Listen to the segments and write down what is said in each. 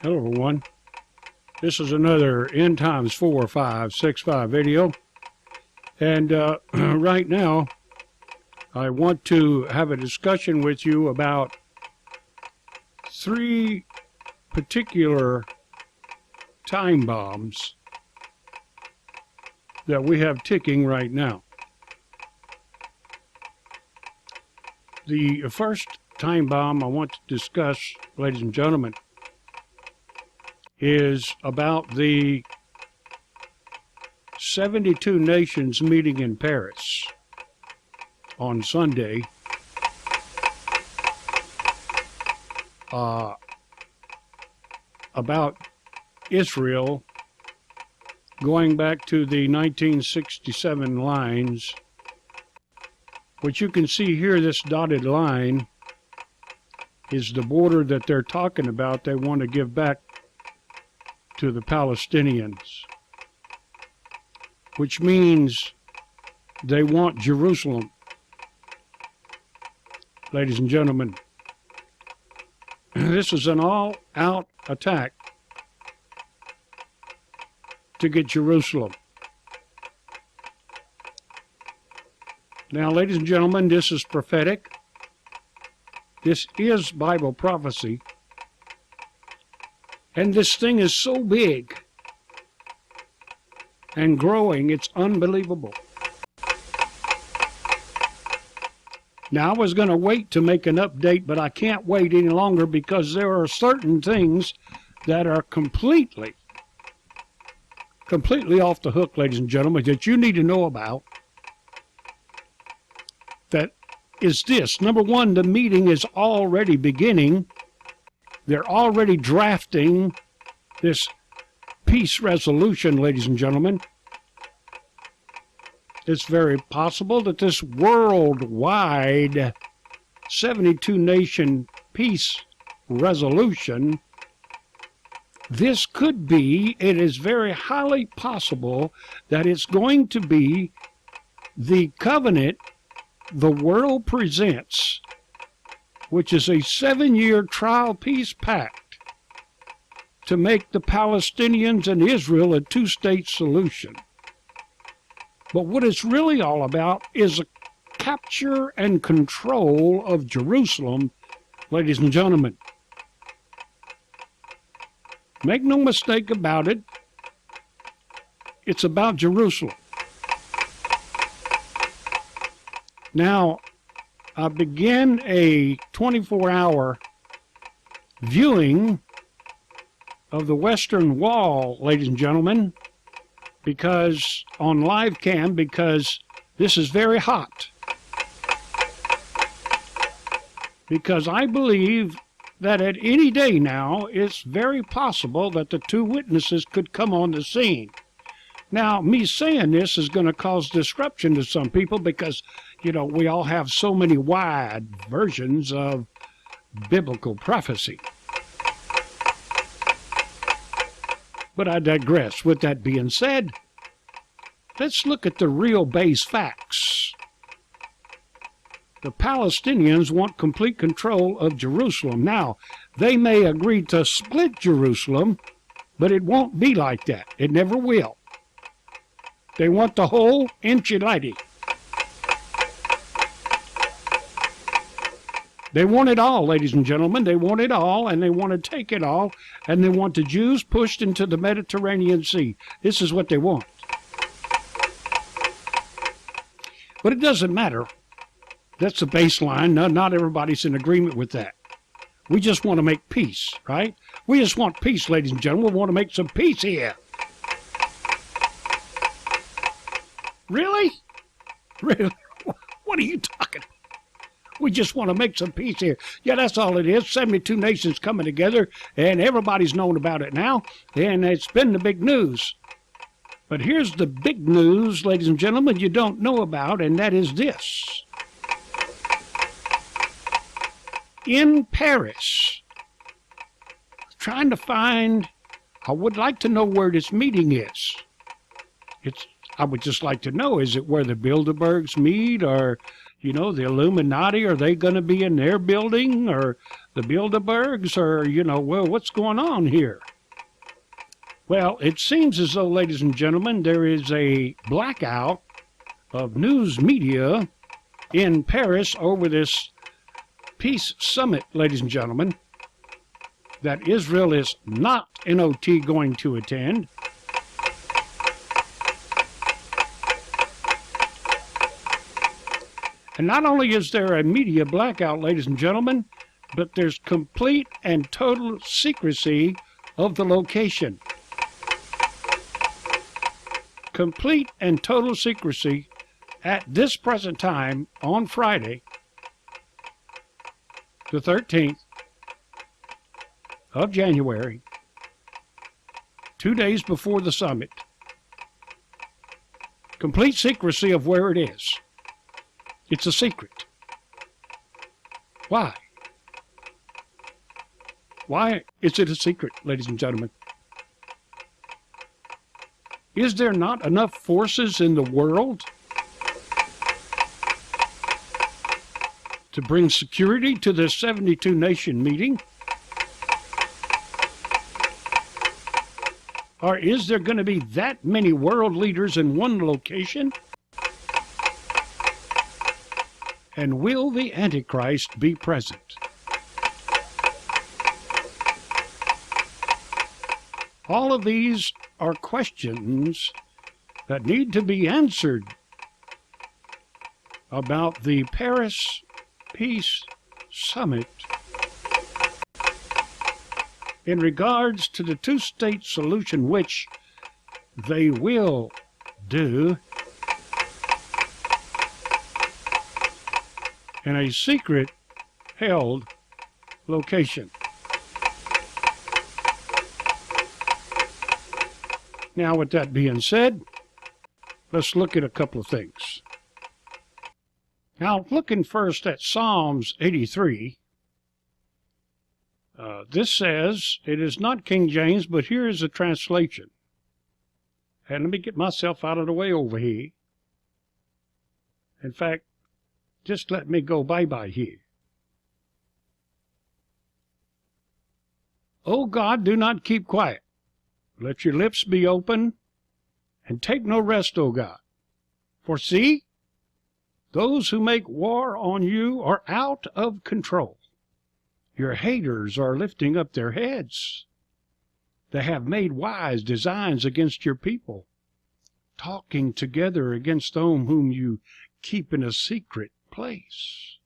Hello everyone, this is another End Times 4565 video, and right now I want to have a discussion with you about three particular time bombs that we have ticking right now. The first time bomb I want to discuss, ladies and gentlemen, is about the 72 nations meeting in Paris on Sunday. About Israel going back to the 1967 lines, which you can see here, this dotted line is the border that they're talking about they want to give back to the Palestinians, which means they want Jerusalem. Ladies and gentlemen, this is an all-out attack to get Jerusalem. Now, ladies and gentlemen, this is prophetic. This is Bible prophecy. And this thing is so big and growing, it's unbelievable. Now, I was going to wait to make an update, but I can't wait any longer because there are certain things that are completely off the hook, ladies and gentlemen, that you need to know about. That is this. Number one, the meeting is already beginning. They're already drafting this peace resolution, ladies and gentlemen. It's very possible that this worldwide 72-nation peace resolution, this could be, it is very highly possible that it's going to be the covenant the world presents, which is a 7-year trial peace pact to make the Palestinians and Israel a two-state solution. But what it's really all about is a capture and control of Jerusalem, ladies and gentlemen. Make no mistake about it, it's about Jerusalem. Now, I began a 24-hour viewing of the Western Wall, ladies and gentlemen, because on live cam, because this is very hot. Because I believe that at any day now, it's very possible that the two witnesses could come on the scene. Now, me saying this is going to cause disruption to some people because, you know, we all have so many wide versions of biblical prophecy. But I digress. With that being said, let's look at the real base facts. The Palestinians want complete control of Jerusalem. Now, they may agree to split Jerusalem, but it won't be like that. It never will. They want the whole enchilada. They want it all, ladies and gentlemen. They want it all, and they want to take it all, and they want the Jews pushed into the Mediterranean Sea. This is what they want. But it doesn't matter. That's the baseline. Not everybody's in agreement with that. We just want to make peace, right? We just want peace, ladies and gentlemen. We want to make some peace here. Really? Really? What are you talking about? We just want to make some peace here. Yeah, that's all it is. 72 nations coming together, and everybody's known about it now, and it's been the big news. But here's the big news, ladies and gentlemen, you don't know about, and that is this. In Paris, trying to find, I would like to know where this meeting is. I would just like to know, is it where the Bilderbergs meet, or, You know, the Illuminati, are they going to be in their building, or the Bilderbergs, or, well, what's going on here? Well, it seems as though, ladies and gentlemen, there is a blackout of news media in Paris over this peace summit, ladies and gentlemen, that Israel is not not going to attend. And not only is there a media blackout, ladies and gentlemen, but there's complete and total secrecy of the location. Complete and total secrecy at this present time on Friday, the 13th of January, 2 days before the summit. Complete secrecy of where it is. It's a secret. Why? Why is it a secret, ladies and gentlemen? Is there not enough forces in the world to bring security to this 72-nation meeting? Or is there going to be that many world leaders in one location? And will the Antichrist be present? All of these are questions that need to be answered about the Paris Peace Summit in regards to the two-state solution, which they will do in a secret held location. Now, with that being said, let's look at a couple of things. Now, looking first at Psalms 83, this says, it is not King James, but here is a translation. And let me get myself out of the way over here. In fact, just let me go bye-bye here. O God, do not keep quiet. Let your lips be open, and take no rest, O God. For see, those who make war on you are out of control. Your haters are lifting up their heads. They have made wise designs against your people, talking together against them whom you keep in a secret place.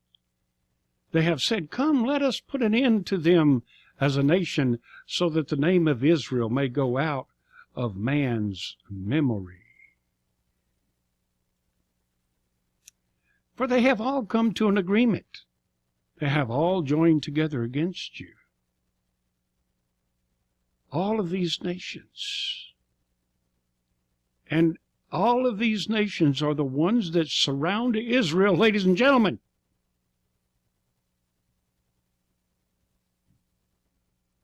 They have said, come, let us put an end to them as a nation, so that the name of Israel may go out of man's memory. For they have all come to an agreement. They have all joined together against you. All of these nations. And all of these nations are the ones that surround Israel, ladies and gentlemen.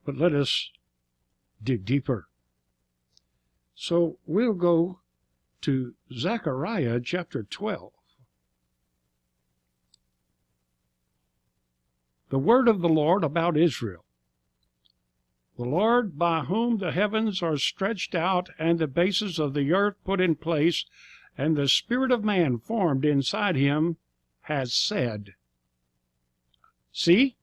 But let us dig deeper. So we'll go to Zechariah chapter 12. The word of the Lord about Israel. The Lord, by whom the heavens are stretched out and the bases of the earth put in place, and the spirit of man formed inside him, has said, see,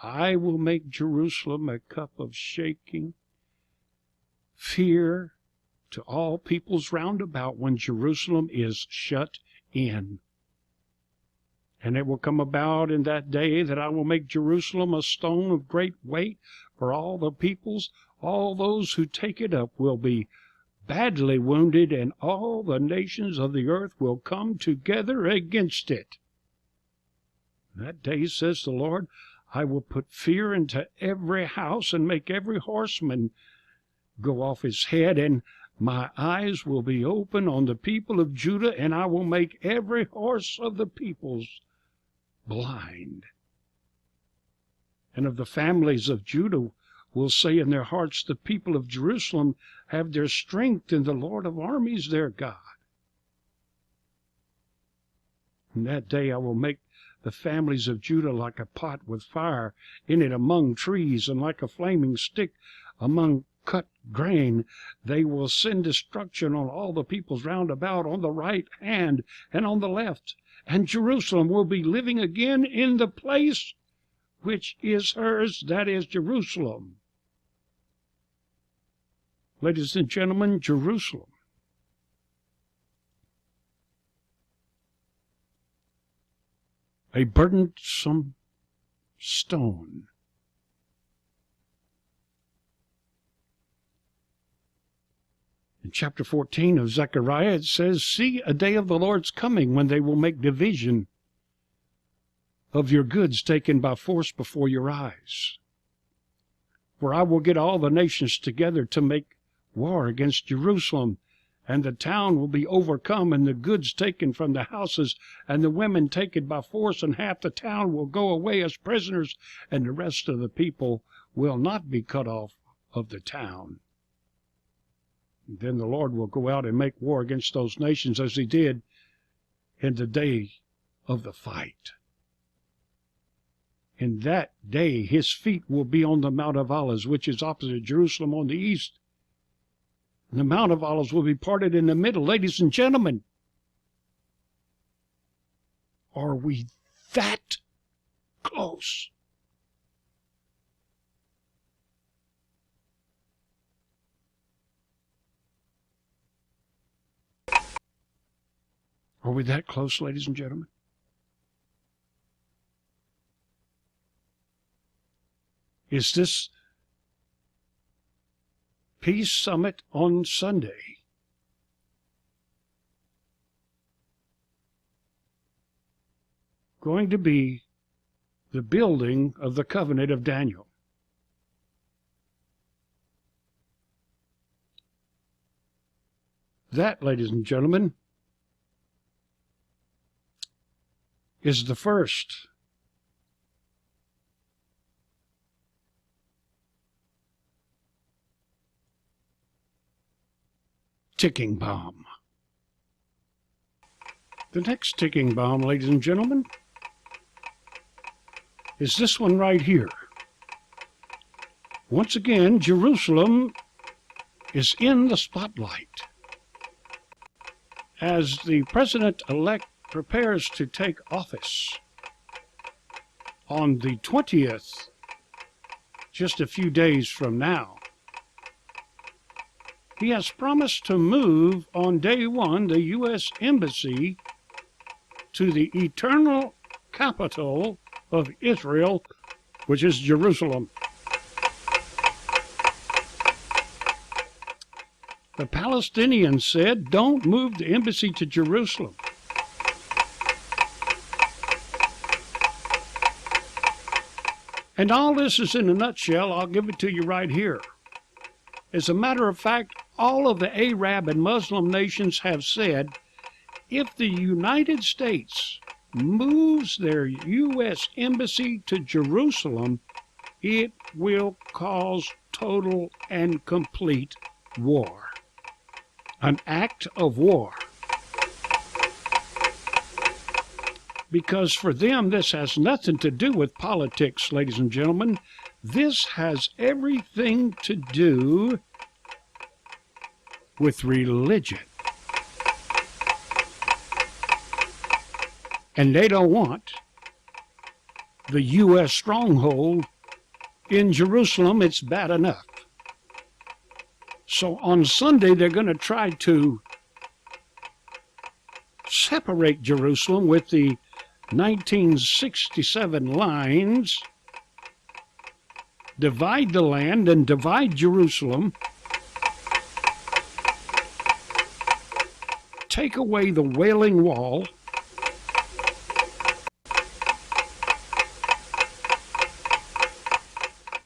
I will make Jerusalem a cup of shaking, fear to all peoples round about when Jerusalem is shut in. And it will come about in that day that I will make Jerusalem a stone of great weight for all the peoples. All those who take it up will be badly wounded, and all the nations of the earth will come together against it. That day, says the Lord, I will put fear into every house and make every horseman go off his head, and my eyes will be open on the people of Judah, and I will make every horse of the peoples blind. And of the families of Judah will say in their hearts, the people of Jerusalem have their strength in the Lord of armies, their God. In that day I will make the families of Judah like a pot with fire in it among trees, and like a flaming stick among cut grain. They will send destruction on all the peoples round about, on the right hand and on the left. And Jerusalem will be living again in the place which is hers, that is Jerusalem. Ladies and gentlemen, Jerusalem. A burdensome stone. In chapter 14 of Zechariah, it says, "See, a day of the Lord's coming, when they will make division of your goods taken by force before your eyes. For I will get all the nations together to make war against Jerusalem, and the town will be overcome, and the goods taken from the houses, and the women taken by force, and half the town will go away as prisoners, and the rest of the people will not be cut off of the town. Then the Lord will go out and make war against those nations as he did in the day of the fight. In that day his feet will be on the Mount of Olives, which is opposite Jerusalem on the east. And the Mount of Olives will be parted in the middle." Ladies and gentlemen, are we that close? Are we that close, ladies and gentlemen? Is this Peace Summit on Sunday going to be the building of the covenant of Daniel? That, ladies and gentlemen, is the first ticking bomb. The next ticking bomb, ladies and gentlemen, is this one right here. Once again, Jerusalem is in the spotlight as the president-elect prepares to take office on the 20th, just a few days from now. He has promised to move on day one the U.S. Embassy to the eternal capital of Israel, which is Jerusalem. The Palestinians said, "Don't move the embassy to Jerusalem." And all this is in a nutshell. I'll give it to you right here. As a matter of fact, all of the Arab and Muslim nations have said, if the United States moves their U.S. embassy to Jerusalem, it will cause total and complete war. An act of war. Because for them, this has nothing to do with politics, ladies and gentlemen. This has everything to do with religion. And they don't want the U.S. stronghold in Jerusalem. It's bad enough. So on Sunday, they're going to try to separate Jerusalem with the 1967 lines, divide the land and divide Jerusalem, take away the Wailing Wall,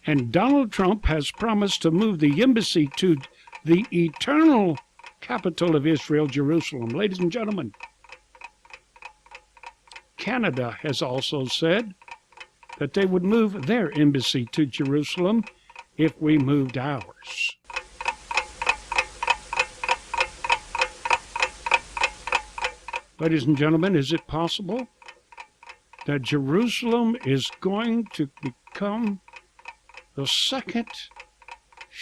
and Donald Trump has promised to move the embassy to the eternal capital of Israel, Jerusalem. Ladies and gentlemen, Canada has also said that they would move their embassy to Jerusalem if we moved ours. Ladies and gentlemen, is it possible that Jerusalem is going to become the second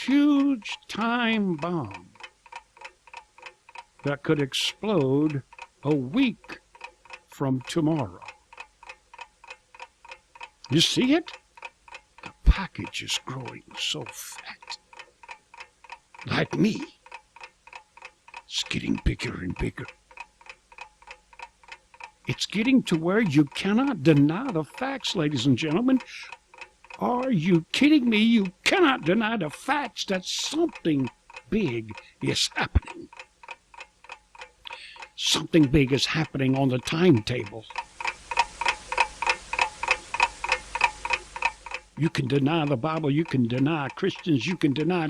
huge time bomb that could explode a week from tomorrow? You see it? The package is growing so fat. Like me. It's getting bigger and bigger. It's getting to where you cannot deny the facts, ladies and gentlemen. Are you kidding me? You cannot deny the facts that something big is happening. Something big is happening on the timetable. You can deny the Bible, you can deny Christians, you can deny,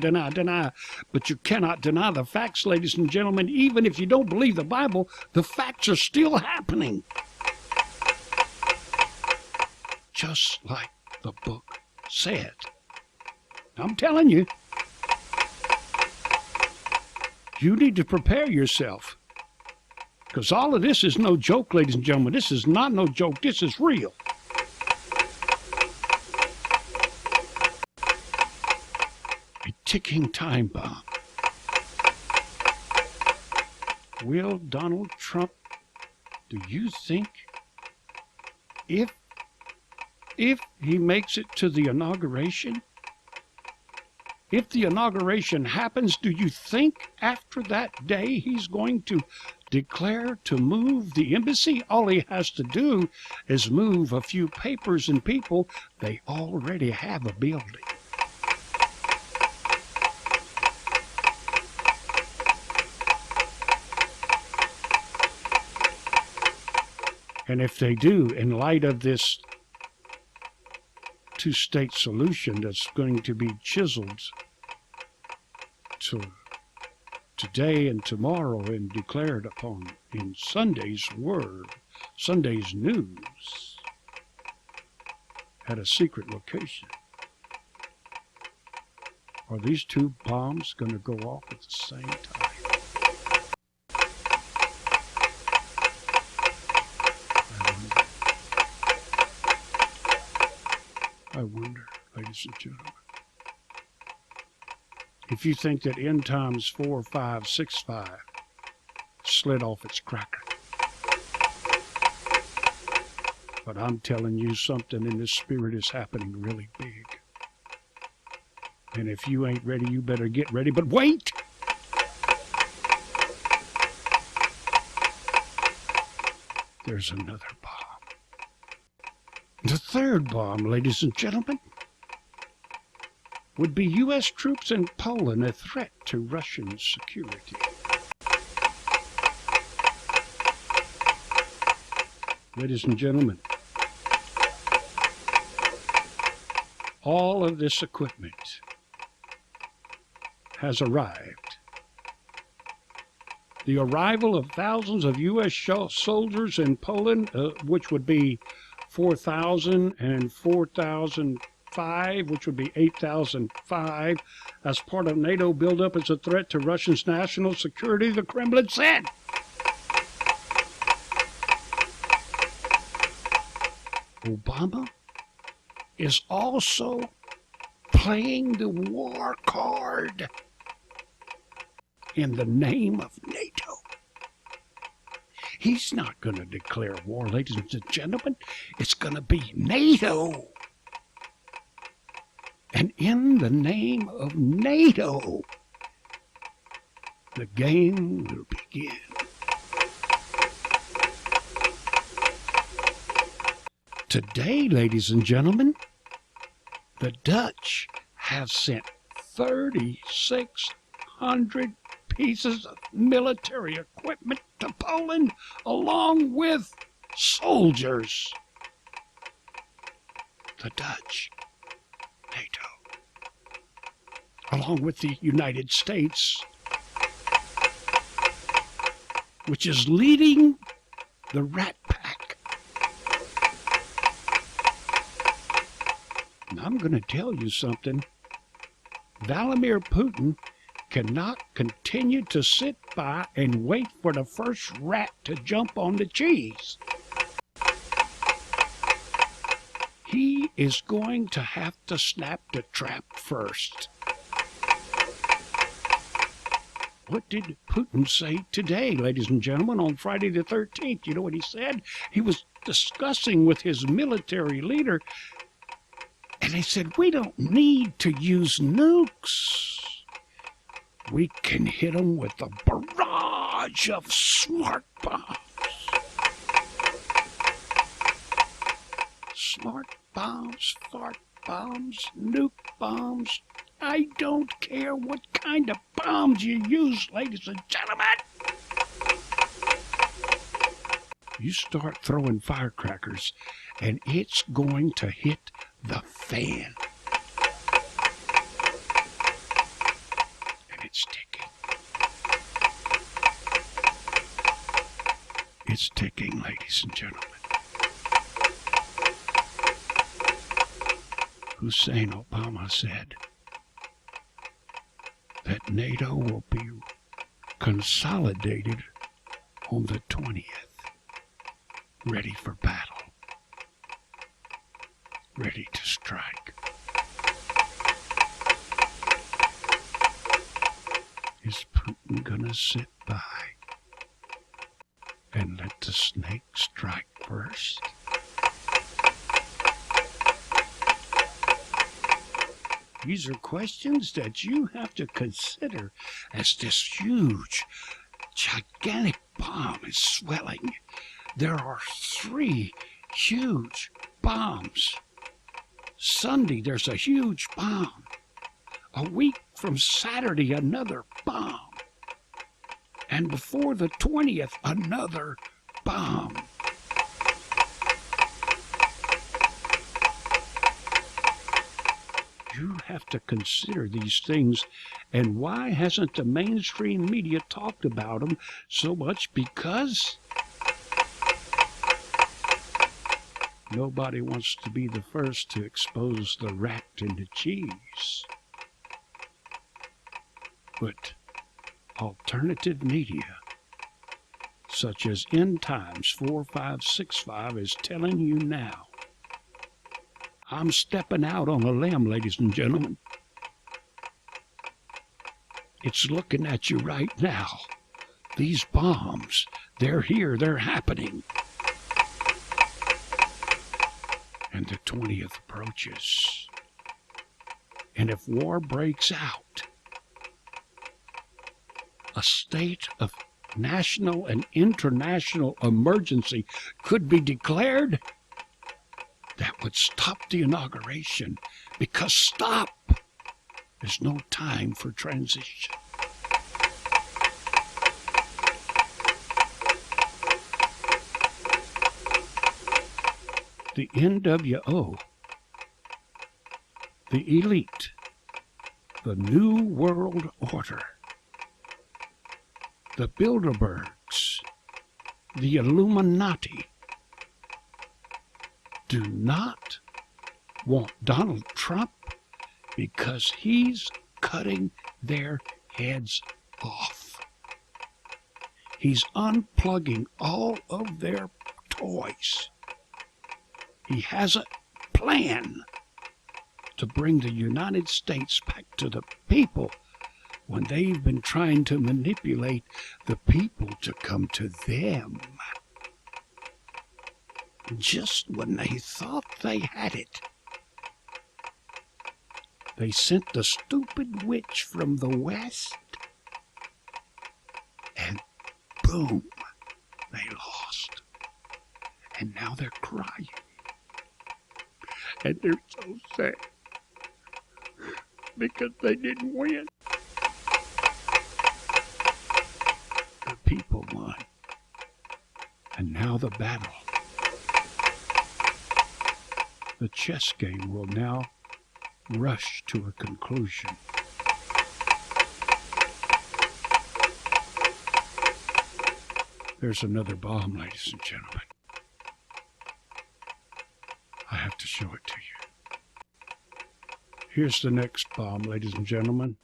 but you cannot deny the facts, ladies and gentlemen. Even if you don't believe the Bible, the facts are still happening. Just like the book said. I'm telling you, you need to prepare yourself. Because all of this is no joke, ladies and gentlemen. This is not no joke. This is real. A ticking time bomb. Will Donald Trump, do you think, if he makes it to the inauguration, if the inauguration happens, do you think after that day he's going to declare to move the embassy? All he has to do is move a few papers and people. They already have a building. And if they do, in light of this two-state solution that's going to be chiseled to today and tomorrow and declared upon in Sunday's word, Sunday's news, at a secret location, are these two bombs going to go off at the same time? I wonder, ladies and gentlemen, if you think that end times 4565 slid off its cracker. But I'm telling you, something in the spirit is happening really big. And if you ain't ready, you better get ready. But wait! There's another bomb. The third bomb, ladies and gentlemen, would be U.S. troops in Poland a threat to Russian security. Ladies and gentlemen, all of this equipment has arrived. The arrival of thousands of U.S. soldiers in Poland, which would be 4,000 and 4,005, which would be 8,005, as part of NATO buildup as a threat to Russia's national security, the Kremlin said. Obama is also playing the war card in the name of NATO. He's not going to declare war, ladies and gentlemen. It's going to be NATO. And in the name of NATO, the game will begin. Today, ladies and gentlemen, the Dutch have sent 3,600 pieces of military equipment to Poland, along with soldiers. The Dutch, NATO, along with the United States, which is leading the Rat Pack. And I'm going to tell you something. Vladimir Putin cannot continue to sit by and wait for the first rat to jump on the cheese. He is going to have to snap the trap first. What did Putin say today, ladies and gentlemen, on Friday the 13th? You know what he said? He was discussing with his military leader, and they said, we don't need to use nukes. We can hit them with a barrage of smart bombs. Smart bombs, fart bombs, nuke bombs. I don't care what kind of bombs you use, ladies and gentlemen. You start throwing firecrackers, and it's going to hit the fan. And it's ticking. It's ticking, ladies and gentlemen. Hussein Obama said that NATO will be consolidated on the 20th, ready for battle, ready to strike. Is Putin gonna sit by and let the snake strike first? These are questions that you have to consider as this huge, gigantic bomb is swelling. There are 3 huge bombs. Sunday, there's a huge bomb. A week from Saturday, another bomb. And before the 20th, another bomb. You have to consider these things, and why hasn't the mainstream media talked about them so much? Because nobody wants to be the first to expose the rat in the cheese. But alternative media, such as End Times 4565, is telling you now. I'm stepping out on a limb, ladies and gentlemen. It's looking at you right now. These bombs, they're here, they're happening. And the 20th approaches. And if war breaks out, a state of national and international emergency could be declared. That would stop the inauguration, because stop. There's no time for transition. The NWO, the elite, the New World Order, the Bilderbergs, the Illuminati, do not want Donald Trump because he's cutting their heads off. He's unplugging all of their toys. He has a plan to bring the United States back to the people when they've been trying to manipulate the people to come to them. Just when they thought they had it, they sent the stupid witch from the West, and boom, they lost. And now they're crying. And they're so sad because they didn't win. The people won. And now the battle. The chess game will now rush to a conclusion. There's another bomb, ladies and gentlemen. I have to show it to you. Here's the next bomb, ladies and gentlemen.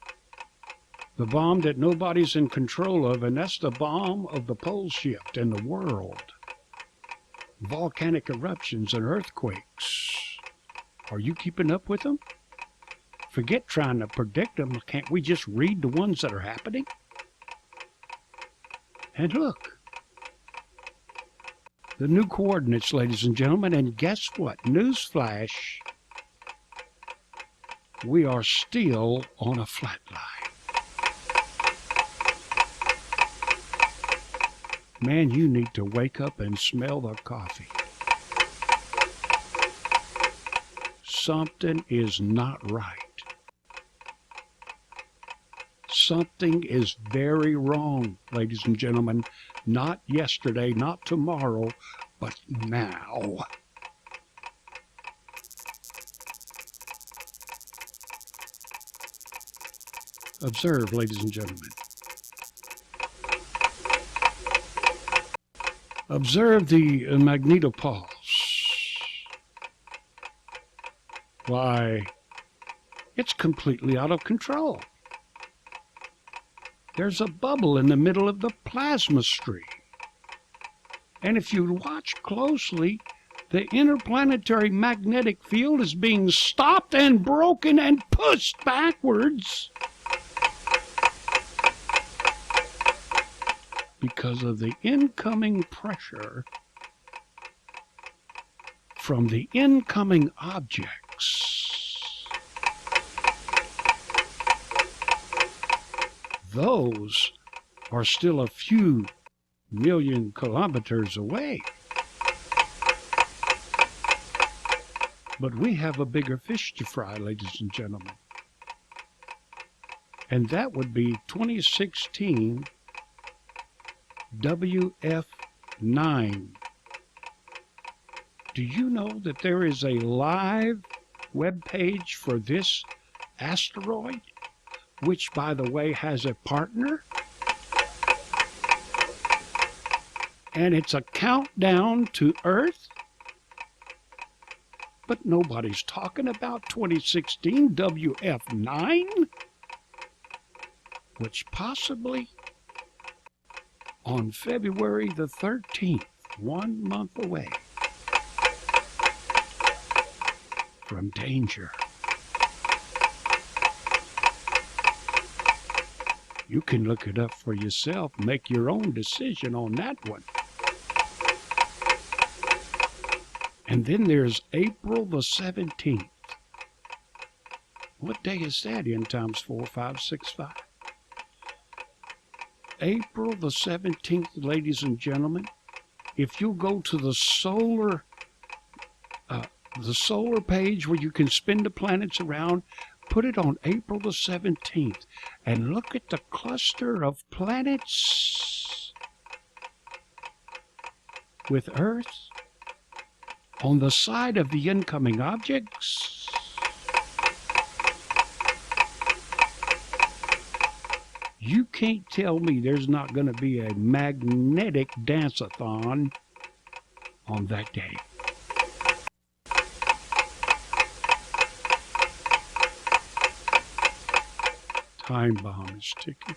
The bomb that nobody's in control of, and that's the bomb of the pole shift in the world. Volcanic eruptions and earthquakes. Are you keeping up with them? Forget trying to predict them. Can't we just read the ones that are happening? And look, the new coordinates, ladies and gentlemen, and guess what? Newsflash, we are still on a flat line. Man, you need to wake up and smell the coffee. Something is not right. Something is very wrong, ladies and gentlemen. Not yesterday, not tomorrow, but now. Observe, ladies and gentlemen. Observe the magnetopulse. Why, it's completely out of control. There's a bubble in the middle of the plasma stream. And if you watch closely, the interplanetary magnetic field is being stopped and broken and pushed backwards because of the incoming pressure from the incoming objects. Those are still a few million kilometers away. But we have a bigger fish to fry, ladies and gentlemen. And that would be 2016 WF9. Do you know that there is a live web page for this asteroid, which, by the way, has a partner? And it's a countdown to Earth? But nobody's talking about 2016 WF9, which possibly on February the 13th, 1 month away from danger. You can look it up for yourself, make your own decision on that one. And then there's April the 17th. What day is that in times 4565? April the 17th, ladies and gentlemen. If you go to the solar page where you can spin the planets around, put it on April the 17th and look at the cluster of planets with Earth on the side of the incoming objects. You can't tell me there's not going to be a magnetic dance-a-thon on that day. Time bomb is ticking.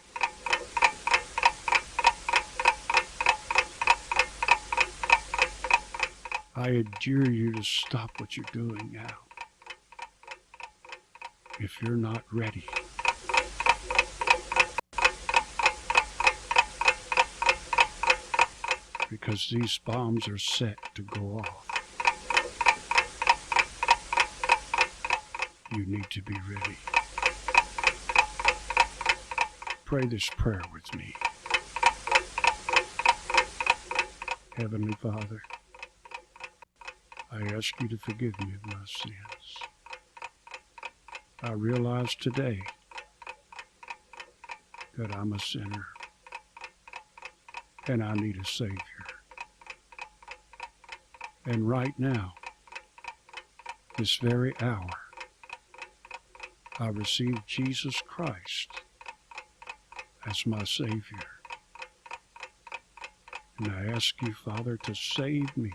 I adjure you to stop what you're doing now if you're not ready. Because these bombs are set to go off. You need to be ready. Pray this prayer with me. Heavenly Father, I ask you to forgive me of my sins. I realize today that I'm a sinner and I need a Savior. And right now, this very hour, I receive Jesus Christ as my Savior. And I ask you, Father, to save me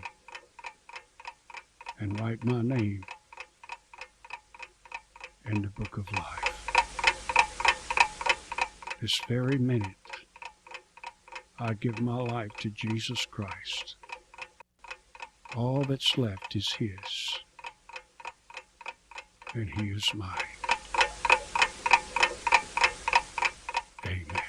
and write my name in the book of life. this very minute, I give my life to Jesus Christ. All that's left is His, and He is mine. Amen.